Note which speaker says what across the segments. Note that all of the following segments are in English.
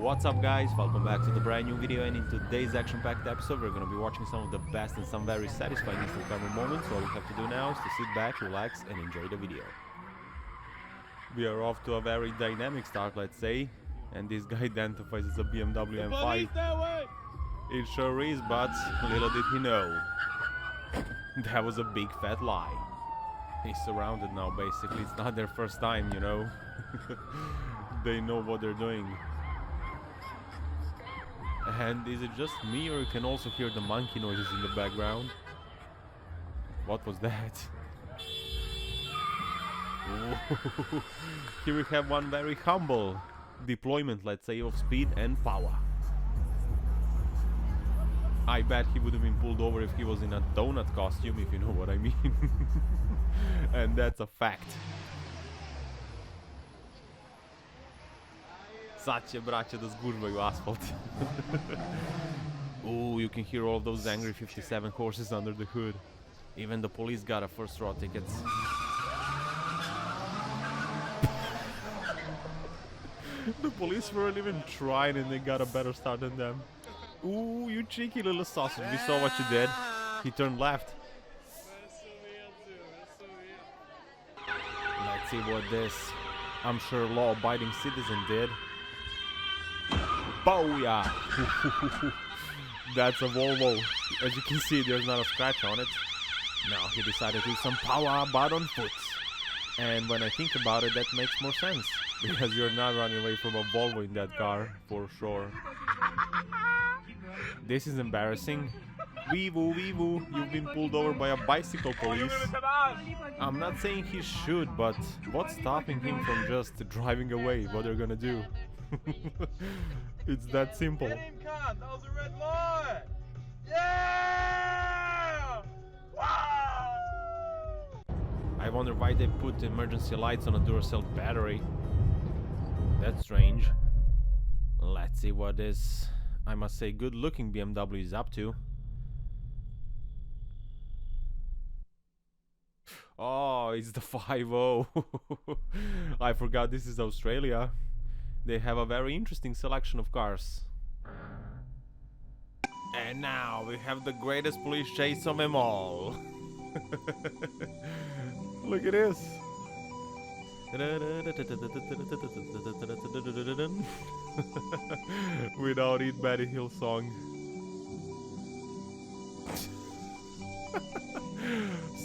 Speaker 1: What's up guys, welcome back to the brand new video, and in today's action-packed episode we're gonna be watching some of the best and some very satisfying instant camera moments. All we have to do now is to sit back, relax and enjoy the video. We are off to a very dynamic start, let's say, and this guy identifies as a BMW M5. It sure is, but little did he know, that was a big fat lie. He's surrounded now basically, it's not their first time, you know. They know what they're doing. And is it just me, or you can also hear the monkey noises in the background? What was that? Here we have one very humble deployment, let's say, of speed and power. I bet he would have been pulled over if he was in a donut costume, if you know what I mean. And that's a fact. Sad će, braće, da zgužvaju asfalt. Ooh, you can hear all those angry 57 horses under the hood. Even the police got a first row tickets. The police weren't even trying and they got a better start than them. Ooh, you cheeky little sausage, we saw what you did. He turned left. Let's see what this, I'm sure, law-abiding citizen did. Booyah! That's a Volvo. As you can see, there's not a scratch on it. Now he decided to do some power, but on foot. And when I think about it, that makes more sense. Because you're not running away from a Volvo in that car, for sure. This is embarrassing. Wee woo, you've been pulled over by a bicycle police. I'm not saying he should, but what's stopping him from just driving away? What they're gonna do? It's that simple.
Speaker 2: Get him, cunt. That was a red light. Yeah! Wow!
Speaker 1: I wonder why they put emergency lights on a Duracell battery. That's strange. Let's see what this, I must say, good-looking BMW is up to. Oh, it's the 5.0. I forgot this is Australia. They have a very interesting selection of cars. And now we have the greatest police chase of them all. Look at this. Without it, Betty Hill song.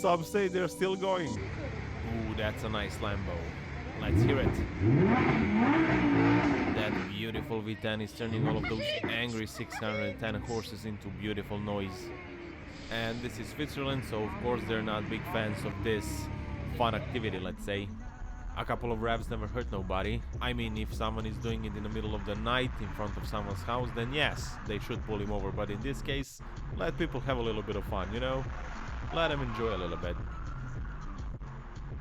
Speaker 1: Some say they're still going. Ooh, that's a nice Lambo. Let's hear it. That beautiful V10 is turning all of those angry 610 horses into beautiful noise. And this is Switzerland, so of course they're not big fans of this fun activity, let's say. A couple of revs never hurt nobody. I mean, if someone is doing it in the middle of the night in front of someone's house, then yes, they should pull him over. But in this case, let people have a little bit of fun, you know? Let them enjoy a little bit.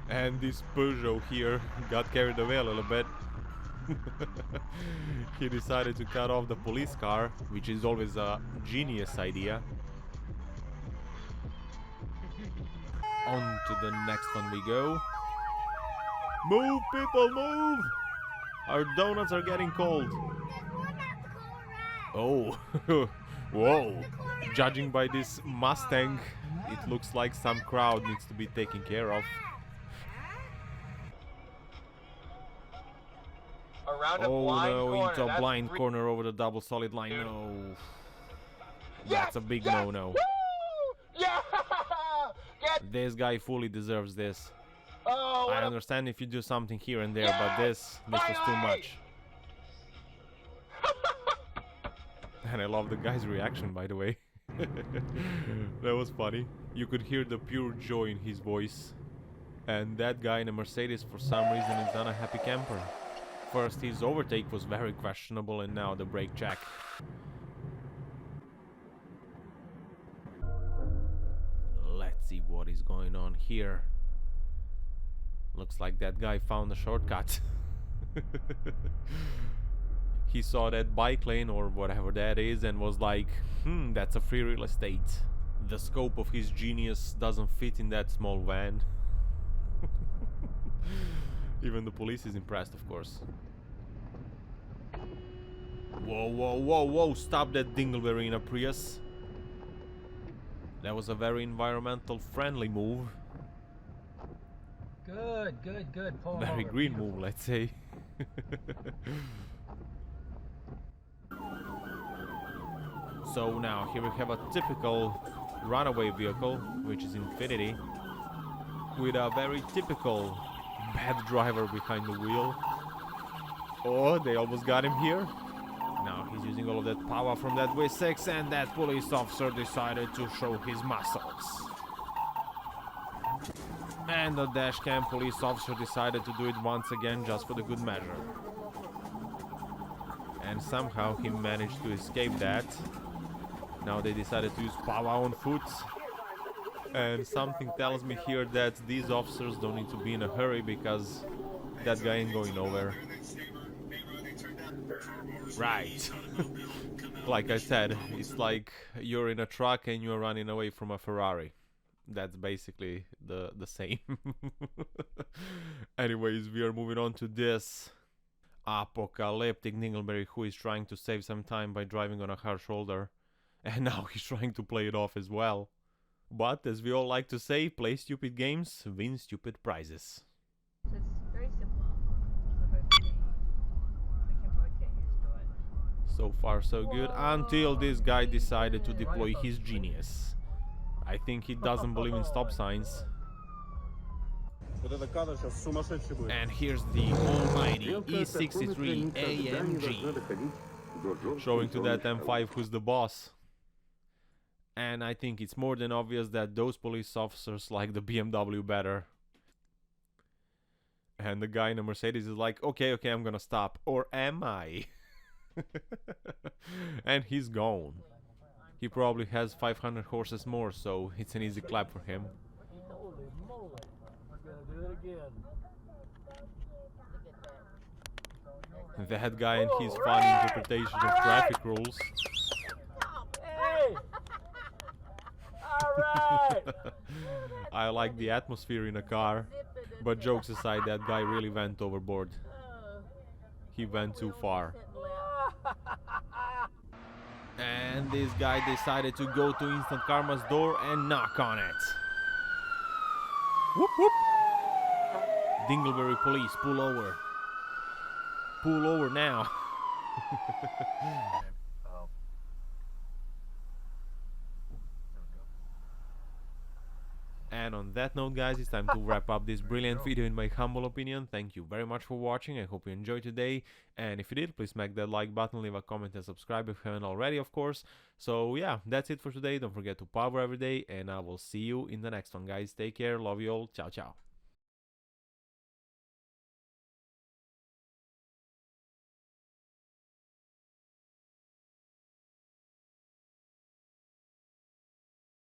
Speaker 1: And this Peugeot here got carried away a little bit. He decided to cut off the police car, which is always a genius idea. On to the next one we go. Move, people, move! Our donuts are getting cold. Oh, whoa. Judging by this Mustang, it looks like some crowd needs to be taken care of.
Speaker 2: Around a
Speaker 1: Oh
Speaker 2: blind
Speaker 1: no,
Speaker 2: corner.
Speaker 1: into a
Speaker 2: That's
Speaker 1: blind corner over the double solid line.
Speaker 2: Dude.
Speaker 1: No.
Speaker 2: Yes,
Speaker 1: That's a big
Speaker 2: yes,
Speaker 1: no-no.
Speaker 2: woo! Yeah! Get.
Speaker 1: This guy fully deserves this.
Speaker 2: Oh,
Speaker 1: I understand if you do something here and there, but this was too much. And I love the guy's reaction, by the way. That was funny. You could hear the pure joy in his voice. And that guy in a Mercedes, for some reason, is not a happy camper. First his overtake was very questionable, and now the brake check. Let's see what is going on here. Looks like that guy found a shortcut. He saw that bike lane or whatever that is and was like, that's a free real estate. The scope of his genius doesn't fit in that small van. Even the police is impressed, of course. Whoa, whoa, whoa, whoa, stop that Dingleberry in a Prius. That was a very environmental friendly move.
Speaker 3: Good, good, good. Pull him
Speaker 1: Very
Speaker 3: over.
Speaker 1: green
Speaker 3: Beautiful.
Speaker 1: move, let's say. So now here we have a typical runaway vehicle, which is Infinity, with a very typical bad driver behind the wheel. Oh, they almost got him here. Now he's using all of that power from that V6, and that police officer decided to show his muscles. And the dashcam police officer decided to do it once again just for the good measure. And somehow he managed to escape that. Now they decided to use power on foot. And something tells me here that these officers don't need to be in a hurry because that guy ain't going nowhere. Right. Like I said, it's like you're in a truck and you're running away from a Ferrari. That's basically the same. Anyways, we are moving on to this apocalyptic Dingleberry who is trying to save some time by driving on a hard shoulder. And now he's trying to play it off as well. But as we all like to say, play stupid games, win stupid prizes.
Speaker 4: So it's very simple. So hopefully we can both get used to it.
Speaker 1: So far so good, until this guy decided to deploy his genius. I think he doesn't believe in stop signs. And here's the almighty E63 AMG, showing to that M5 who's the boss. And I think it's more than obvious that those police officers like the BMW better. And the guy in the Mercedes is like, okay, I'm gonna stop. Or am I? And he's gone. He probably has 500 horses more, so it's an easy clap for him.
Speaker 3: Holy moly. We're gonna do it again.
Speaker 1: That guy and his funny interpretation of traffic rules.
Speaker 3: Hey! Alright!
Speaker 1: I like the atmosphere in a car, but jokes aside, that guy really went overboard. He went too far. And this guy decided to go to Instant Karma's door and knock on it. Whoop whoop! Dingleberry police, pull over. Pull over now. And on that note, guys, it's time to wrap up this brilliant video in my humble opinion. Thank you very much for watching. I hope you enjoyed today. And if you did, please smack that like button, leave a comment and subscribe if you haven't already, of course. So yeah, that's it for today. Don't forget to power every day, and I will see you in the next one, guys. Take care. Love you all. Ciao, ciao.